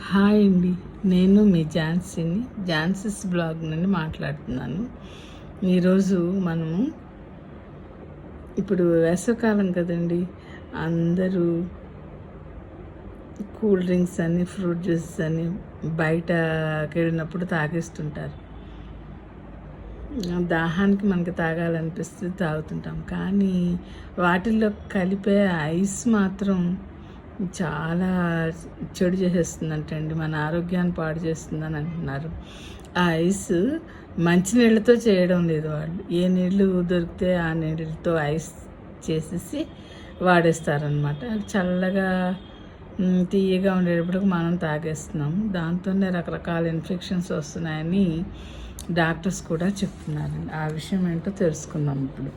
Hi అండి, నేను మీ Jhansi's blog నుండి మాట్లాడుతున్నాను. ఈరోజు మనము ఇప్పుడు వేసవికాలం కదండి, అందరూ కూల్ డ్రింక్స్ అని ఫ్రూట్ జ్యూస్ అని బయటకి వెళ్ళినప్పుడు తాగేస్తుంటారు. దాహానికి మనకి తాగాలనిపిస్తుంది, తాగుతుంటాం. కానీ వాటిల్లో కలిపే ఐస్ మాత్రం చాలా చెడు చేసేస్తుందంటండి, మన ఆరోగ్యాన్ని పాడు చేస్తుందని అంటున్నారు. ఆ ఐస్ మంచినీళ్ళతో చేయడం లేదు, వాళ్ళు ఏ నీళ్ళు దొరికితే ఆ నీళ్ళతో ఐస్ చేసేసి వాడేస్తారనమాట. చల్లగా తీయగా ఉండేటప్పటికి మనం తాగేస్తున్నాము, దాంతోనే రకరకాల ఇన్ఫెక్షన్స్ వస్తున్నాయని డాక్టర్స్ కూడా చెప్తున్నారండి. ఆ విషయం ఏంటో తెలుసుకుందాం ఇప్పుడు.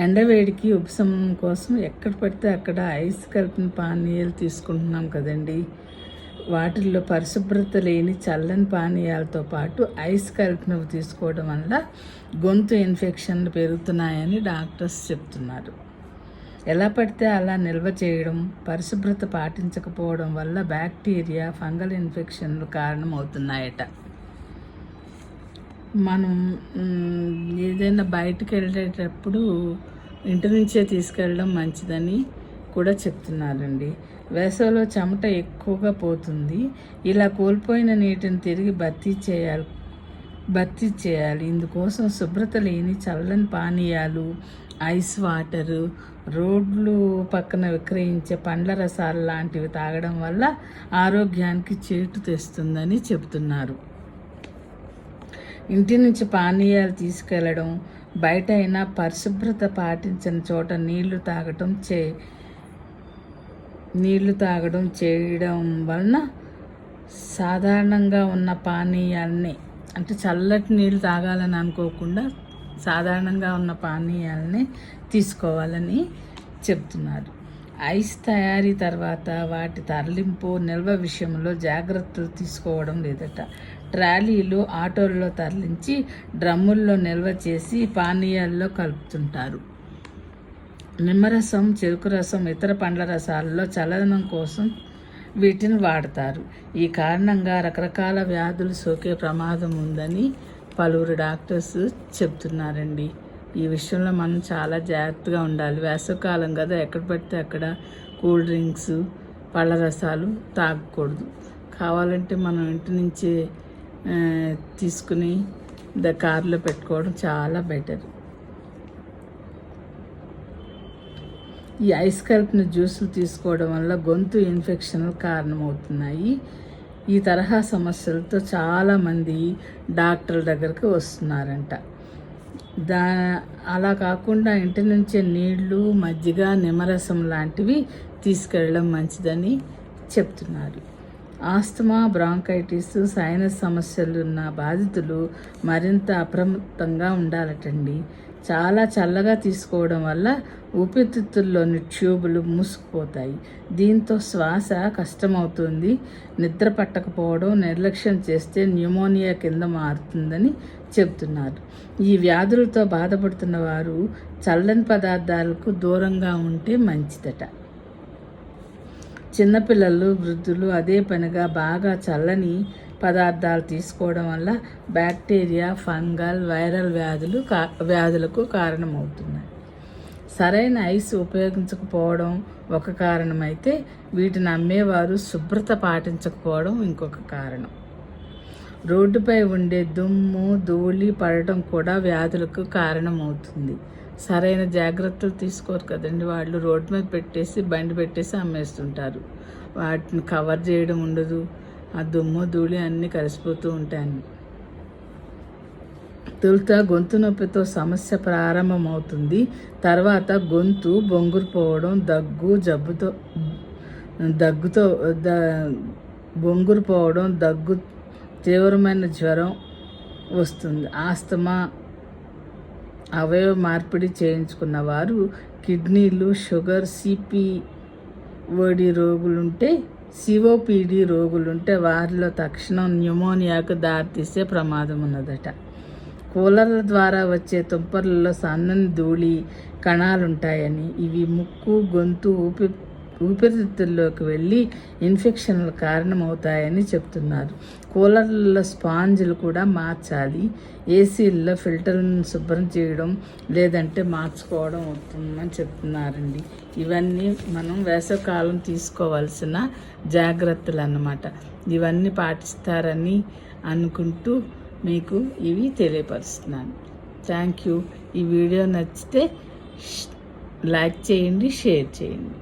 ఎండవేడికి ఉపశమనం కోసం ఎక్కడ పడితే అక్కడ ఐస్ కలిపిన పానీయాలు తీసుకుంటున్నాం కదండి. వాటిల్లో పరిశుభ్రత లేని చల్లని పానీయాలతో పాటు ఐస్ కలిపినవి తీసుకోవడం వల్ల గొంతు ఇన్ఫెక్షన్లు పెరుగుతున్నాయని డాక్టర్స్ చెప్తున్నారు. ఎలా పడితే అలా నిల్వ చేయడం, పరిశుభ్రత పాటించకపోవడం వల్ల బ్యాక్టీరియా, ఫంగల్ ఇన్ఫెక్షన్లు కారణమవుతున్నాయట. మనం ఏదైనా బయటకు వెళ్ళేటప్పుడు ఇంటి నుంచే తీసుకెళ్ళడం మంచిదని కూడా చెప్తున్నారండి. వేసవిలో చెమట ఎక్కువగా పోతుంది. ఇలా కోల్పోయిన నీటిని తిరిగి భర్తీ చేయాలి. ఇందుకోసం శుభ్రత లేని చల్లని పానీయాలు, ఐస్ వాటరు, రోడ్లు పక్కన విక్రయించే పండ్ల రసాలు లాంటివి తాగడం వల్ల ఆరోగ్యానికి చేటు తెస్తుందని చెబుతున్నారు. ఇంటి నుంచి పానీయాలు తీసుకెళ్ళడం, బయట అయినా పరిశుభ్రత పాటించిన చోట నీళ్లు తాగడం చేయడం వలన సాధారణంగా ఉన్న పానీయాలని, అంటే చల్లటి నీళ్ళు తాగాలని అనుకోకుండా సాధారణంగా ఉన్న పానీయాలని తీసుకోవాలని చెప్తున్నారు. ఐస్ తయారీ తర్వాత వాటి తరలింపు, నిల్వ విషయంలో జాగ్రత్తలు తీసుకోవడం లేదట. ట్రాలీలు, ఆటోల్లో తరలించి డ్రమ్ముల్లో నిల్వ చేసి పానీయాల్లో కలుపుతుంటారు. నిమ్మరసం, చెరుకు రసం, ఇతర పండ్ల రసాలలో చలనం కోసం వీటిని వాడతారు. ఈ కారణంగా రకరకాల వ్యాధులు సోకే ప్రమాదం ఉందని పలువురు డాక్టర్స్ చెప్తున్నారండి. ఈ విషయంలో మనం చాలా జాగ్రత్తగా ఉండాలి. వేసవికాలం కదా, ఎక్కడ పడితే అక్కడ కూల్ డ్రింక్స్, పళ్ళ రసాలు తాగకూడదు. కావాలంటే మనం ఇంటి నుంచే తీసుకుని కారులో పెట్టుకోవడం చాలా బెటర్. ఈ ఐస్ కలిపిన జ్యూసులు తీసుకోవడం వల్ల గొంతు ఇన్ఫెక్షన్లు కారణమవుతున్నాయి. ఈ తరహా సమస్యలతో చాలామంది డాక్టర్ల దగ్గరికి వస్తున్నారంట. అలా కాకుండా ఇంటి నుంచే నీళ్లు, మజ్జిగ, నిమ్మరసం లాంటివి తీసుకెళ్ళడం మంచిదని చెప్తున్నారు. ఆస్తమా, బ్రాంకైటిస్, సైనస్ సమస్యలున్న బాధితులు మరింత అప్రమత్తంగా ఉండాలటండి. చాలా చల్లగా తీసుకోవడం వల్ల ఊపిరితిత్తుల్లోని ట్యూబులు మూసుకుపోతాయి. దీంతో శ్వాస కష్టమవుతుంది. నిద్ర పట్టకపోవడం, నిర్లక్ష్యం చేస్తే న్యూమోనియా కింద మారుతుందని చెబుతున్నారు. ఈ వ్యాధులతో బాధపడుతున్న వారు చల్లని పదార్థాలకు దూరంగా ఉంటే మంచిదట. చిన్నపిల్లలు, వృద్ధులు అదే పనిగా బాగా చల్లని పదార్థాలు తీసుకోవడం వల్ల బ్యాక్టీరియా, ఫంగల్, వైరల్ వ్యాధులకు కారణమవుతున్నాయి. సరైన ఐస్ ఉపయోగించకపోవడం ఒక కారణమైతే, వీటిని అమ్మేవారు శుభ్రత పాటించకపోవడం ఇంకొక కారణం. రోడ్డుపై ఉండే దుమ్ము, ధూళి పడటం కూడా వ్యాధులకు కారణమవుతుంది. సరైన జాగ్రత్తలు తీసుకోరు కదండి వాళ్ళు. రోడ్డు మీద బండి పెట్టేసి అమ్మేస్తుంటారు. వాటిని కవర్ చేయడం ఉండదు. ఆ దుమ్ము, ధూళి అన్నీ కలిసిపోతూ ఉంటాయి. తొలుత గొంతు నొప్పితో సమస్య ప్రారంభమవుతుంది. తర్వాత గొంతు బొంగురుపోవడం, దగ్గు, తీవ్రమైన జ్వరం వస్తుంది. ఆస్తమా, అవయవ మార్పిడి చేయించుకున్న వారు, కిడ్నీలు, షుగర్, సిఓపిడి రోగులుంటే వారిలో తక్షణం న్యూమోనియాకు దారితీసే ప్రమాదం ఉన్నదట. కూలర్ల ద్వారా వచ్చే తుంపర్లలో సన్నని ధూళి కణాలుంటాయని, ఇవి ముక్కు, గొంతు, ఊపిరితిత్తుల్లోకి వెళ్ళి ఇన్ఫెక్షన్ల కారణమవుతాయని చెప్తున్నారు. కూలర్లలో స్పాంజులు కూడా మార్చాలి. ఏసీల్లో ఫిల్టర్లను శుభ్రం చేయడం లేదంటే మార్చుకోవడం అవుతుందని చెప్తున్నారండి. ఇవన్నీ మనం వేసవికాలం తీసుకోవాల్సిన జాగ్రత్తలు అన్నమాట. ఇవన్నీ పాటిస్తారని అనుకుంటూ మీకు ఇవి తెలియపరుస్తున్నాను. Thank you. ఈ వీడియో నచ్చితే లైక్ చేయండి, షేర్ చేయండి.